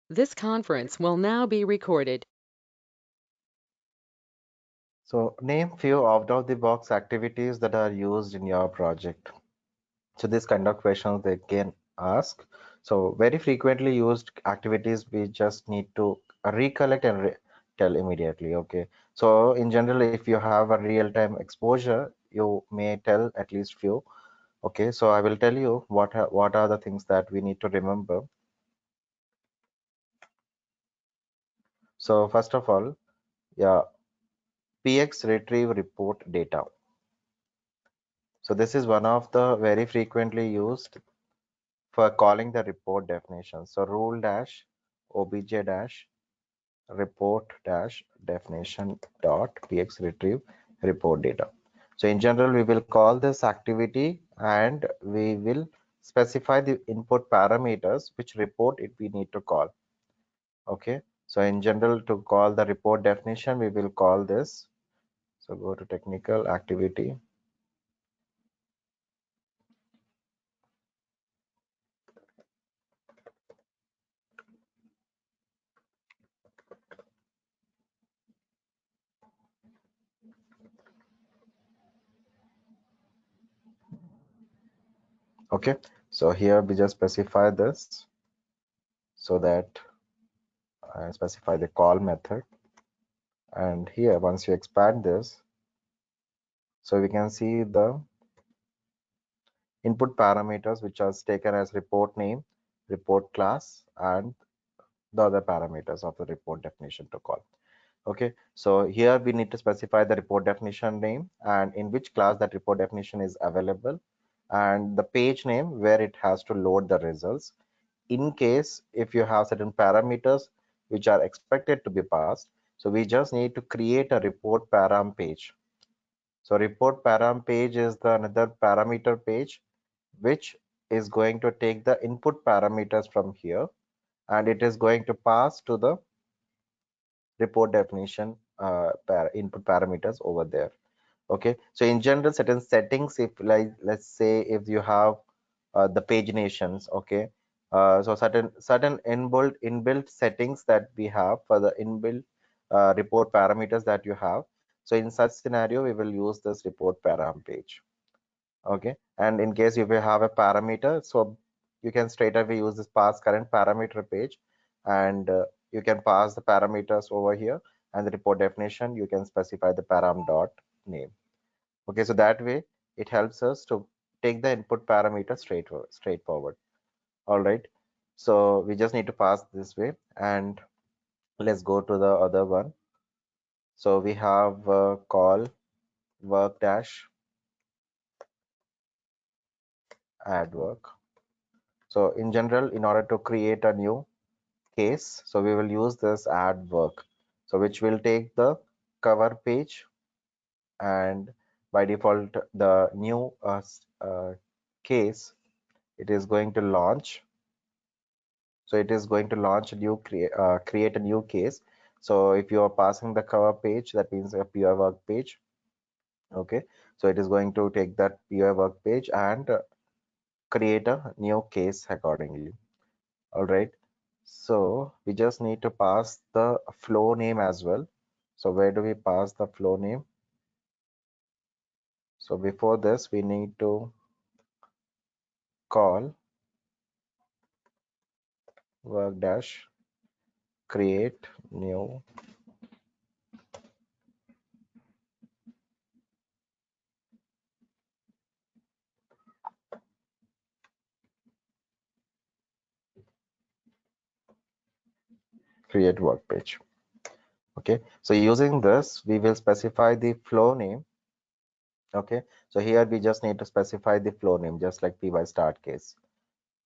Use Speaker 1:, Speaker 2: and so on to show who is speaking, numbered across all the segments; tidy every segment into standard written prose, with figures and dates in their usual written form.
Speaker 1: This conference will now be recorded.
Speaker 2: So name few out-of-the-box activities that are used in your project. So this kind of questions they can ask. So very frequently used activities we just need to recollect and tell immediately. Okay. So in general, if you have a real-time exposure, you may tell at least few. Okay. So I will tell you what are the things that we need to remember. So first of all, yeah, PX retrieve report data. So this is one of the very frequently used for calling the report definition. So rule dash obj dash report dash definition dot px retrieve report data. So in general, we will call this activity and we will specify the input parameters which report it we need to call. Okay. So in general, to call the report definition, we will call this. So go to technical activity. Okay. So here we just specify this so that I specify the call method. And here, once you expand this, so we can see the input parameters which are taken as report name, report class, and the other parameters of the report definition to call. Okay, so here we need to specify the report definition name and in which class that report definition is available, and the page name where it has to load the results. In case if you have certain parameters which are expected to be passed, so we just need to create a report param page. So report param page is the another parameter page which is going to take the input parameters from here and it is going to pass to the report definition input parameters over there. Okay, so in general, certain settings, if like let's say if you have the paginations, okay, so certain inbuilt settings that we have for the inbuilt report parameters that you have. So in such scenario, we will use this report param page. Okay, and in case if you have a parameter, so you can straight away use this pass current parameter page, and you can pass the parameters over here, and the report definition you can specify the param dot name. Okay, so that way it helps us to take the input parameter straightforward. All right, so we just need to pass this way, and let's go to the other one. So we have call work dash add work. So in general, in order to create a new case, so we will use this add work, so which will take the cover page, and by default the new case it is going to launch. So it is going to launch a new create a new case. So if you are passing the cover page, that means a pure work page. Okay, so it is going to take that pure work page and create a new case accordingly. All right, so we just need to pass the flow name as well. So where do we pass the flow name? So before this, we need to call work dash create new create work page. Okay, so using this, we will specify the flow name. Okay, so here we just need to specify the flow name, just like py start case.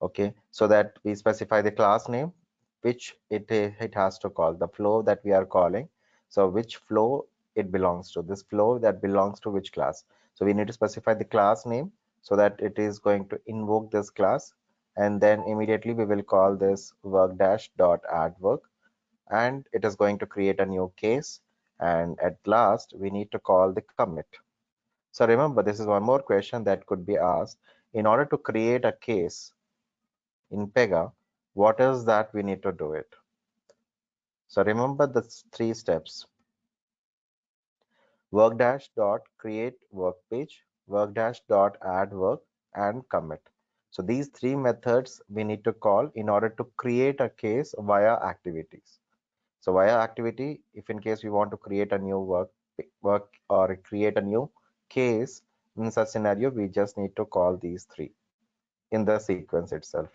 Speaker 2: Okay, so that we specify the class name which it has to call the flow that we are calling. So which flow it belongs to, this flow that belongs to which class. So we need to specify the class name so that it is going to invoke this class, and then immediately we will call this work dash dot add work, and it is going to create a new case, and at last we need to call the commit. So remember, this is one more question that could be asked. In order to create a case in Pega, what is that we need to do it? So remember the three steps: work dash dot create work page, work dash dot add work, and commit. So these three methods we need to call in order to create a case via activities. So via activity, if in case we want to create a new work or create a new case, in such scenario, we just need to call these three in the sequence itself.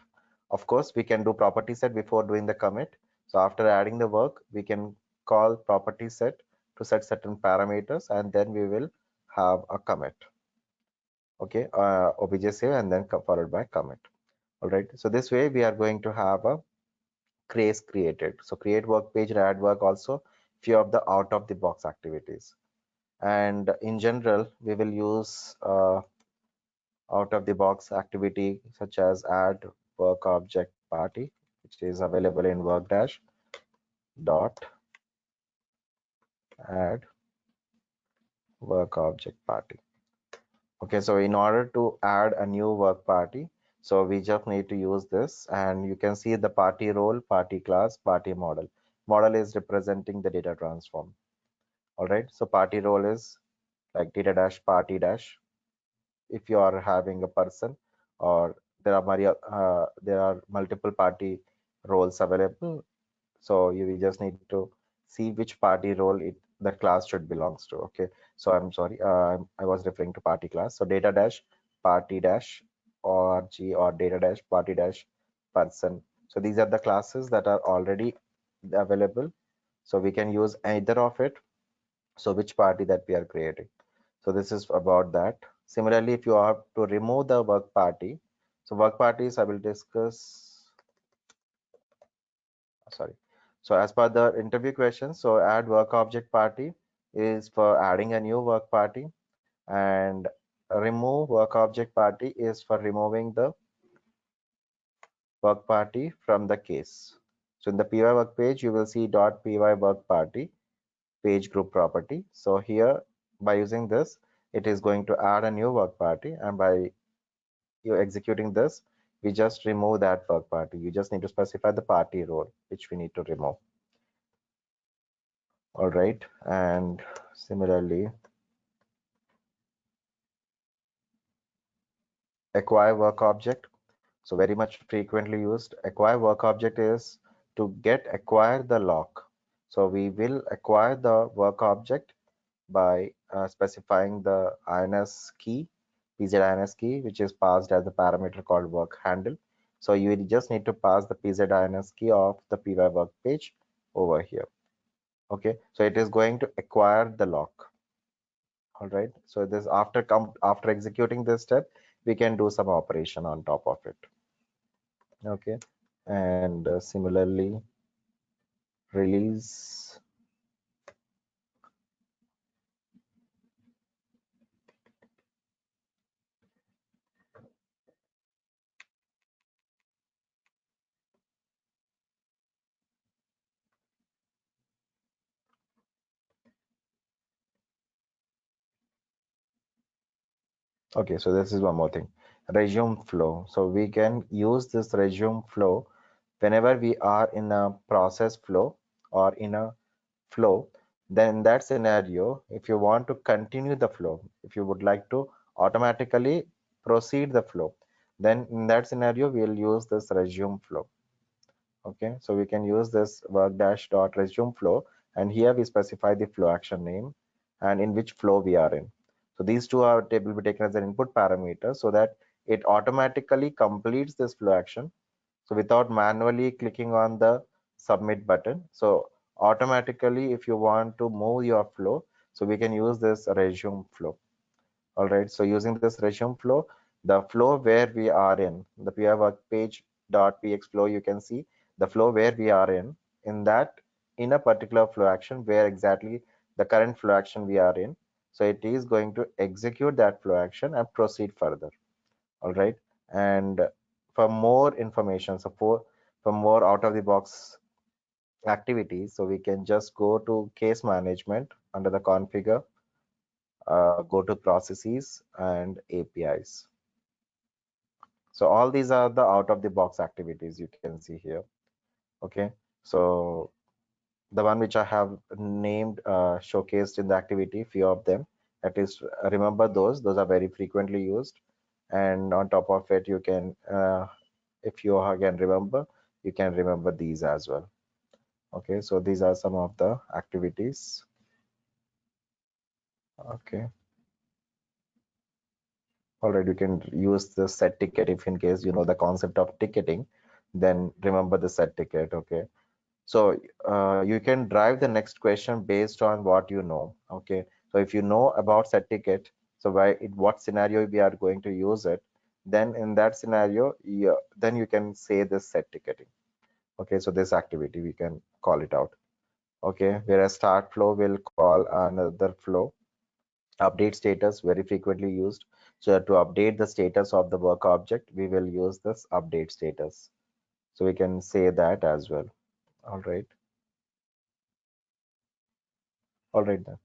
Speaker 2: Of course, we can do property set before doing the commit. So after adding the work, we can call property set to set certain parameters, and then we will have a commit. Okay, obj save and then followed by commit. All right. So this way we are going to have a case created. So create work page and add work also few of the out of the box activities. And in general, we will use out of the box activity such as add work object party, which is available in work dash dot add work object party. Okay, so in order to add a new work party, so we just need to use this, and you can see the party role, party class, party model. Model is representing the data transform. All right, so party role is like data dash party dash if you are having a person, or there are multiple party roles available. So you just need to see which party role the class should belongs to. Okay, so I'm sorry, I was referring to party class. So data dash party dash or g or data dash party dash person. So these are the classes that are already available, so we can use either of it. So which party that we are creating. So this is about that. Similarly, if you have to remove the work party, so work parties I will discuss. Sorry. So as per the interview questions, so add work object party is for adding a new work party, and remove work object party is for removing the work party from the case. So in the py work page, you will see dot py work party page group property. So here by using this, it is going to add a new work party, and by you executing this, we just remove that work party. You just need to specify the party role which we need to remove. All right, and similarly, acquire work object. So very much frequently used. Acquire work object is to acquire the lock. So we will acquire the work object by specifying the INS key, PZINS key, which is passed as a parameter called work handle. So you just need to pass the PZINS key of the py work page over here. Okay, so it is going to acquire the lock. All right, so this after executing this step, we can do some operation on top of it. Okay, and similarly, release. Okay, so this is one more thing. Resume flow. So we can use this resume flow whenever we are in a process flow or in a flow. Then in that scenario, if you want to continue the flow, if you would like to automatically proceed the flow, then in that scenario, we'll use this resume flow. Okay, so we can use this work dash dot resume flow, and here we specify the flow action name and in which flow we are in. So these two are will be taken as an input parameter so that it automatically completes this flow action. So without manually clicking on the submit button. So automatically, if you want to move your flow, so we can use this resume flow. All right, so using this resume flow, the flow where we are in the py work page dot px flow, you can see the flow where we are in that in a particular flow action where exactly the current flow action we are in. So it is going to execute that flow action and proceed further. All right, and for more information, so for more out of the box activities, so we can just go to case management under the configure, go to processes and APIs. So all these are the out of the box activities you can see here. Okay, so the one which I have named, showcased in the activity, few of them. At least remember those. Those are very frequently used. And on top of it, you can, if you can remember, you can remember these as well. Okay, so these are some of the activities. Okay, all right, you can use the set ticket if in case you know the concept of ticketing, then remember the set ticket. Okay, so you can drive the next question based on what you know. Okay, so if you know about set ticket, so why in what scenario we are going to use it, then in that scenario, then you can say this set ticketing. Okay, so this activity we can call it out. Okay, whereas start flow will call another flow. Update status, very frequently used. So to update the status of the work object, we will use this update status. So we can say that as well. All right. All right then.